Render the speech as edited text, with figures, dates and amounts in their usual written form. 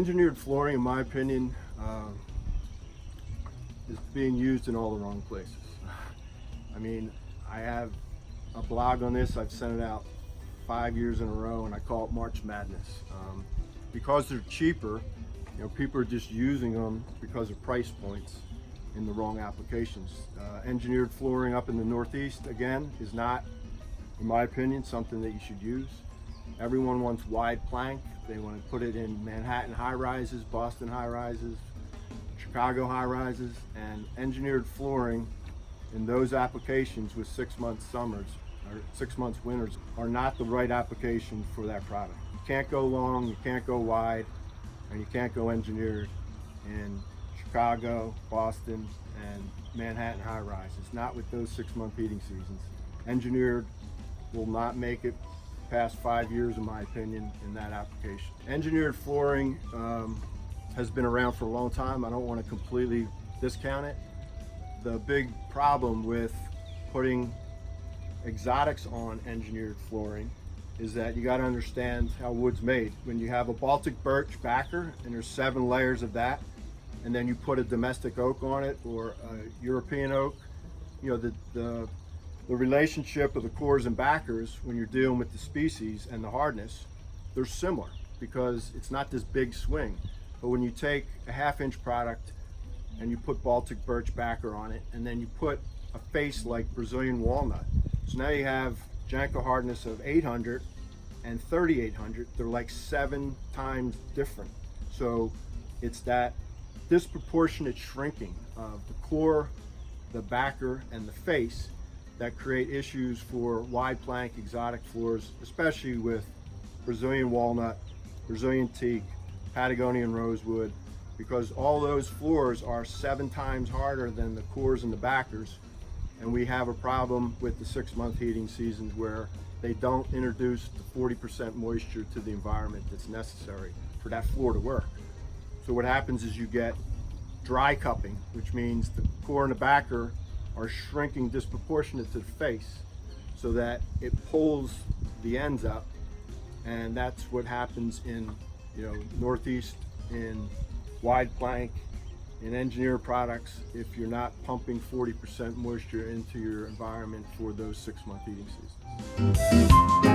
Engineered flooring, in my opinion, is being used in all the wrong places. I mean, I have a blog on this. I've sent it out 5 years in a row, and I call it March Madness. Because they're cheaper, people are just using them because of price points in the wrong applications. Engineered flooring up in the Northeast, again, is not, in my opinion, something that you should use. Everyone wants wide plank. They want to put it in Manhattan high-rises, Boston high-rises, Chicago high-rises, and engineered flooring in those applications with 6 month summers or 6 months winters are not the right application for that product. You can't go long, you can't go wide, and you can't go engineered in Chicago, Boston, and Manhattan high-rises, not with those 6 month heating seasons. Engineered will not make it past 5 years, in my opinion, in that application. Engineered flooring has been around for a long time. I don't want to completely discount it. The big problem with putting exotics on engineered flooring is that you got to understand how wood's made. When you have a Baltic birch backer and there's 7 layers of that, and then you put a domestic oak on it or a European oak, the relationship of the cores and backers when you're dealing with the species and the hardness, they're similar because it's not this big swing. But when you take a 1/2 inch product and you put Baltic birch backer on it, and then you put a face like Brazilian walnut, so now you have Janko hardness of 800 and 3800. They're like 7 times different. So it's that disproportionate shrinking of the core, the backer, and the face that create issues for wide plank exotic floors, especially with Brazilian walnut, Brazilian teak, Patagonian rosewood, because all those floors are 7 times harder than the cores and the backers. And we have a problem with the 6 month heating seasons where they don't introduce the 40% moisture to the environment that's necessary for that floor to work. So what happens is you get dry cupping, which means the core and the backer are shrinking disproportionate to the face so that it pulls the ends up, and that's what happens in Northeast, in wide plank, in engineered products, if you're not pumping 40% moisture into your environment for those 6 month heating seasons.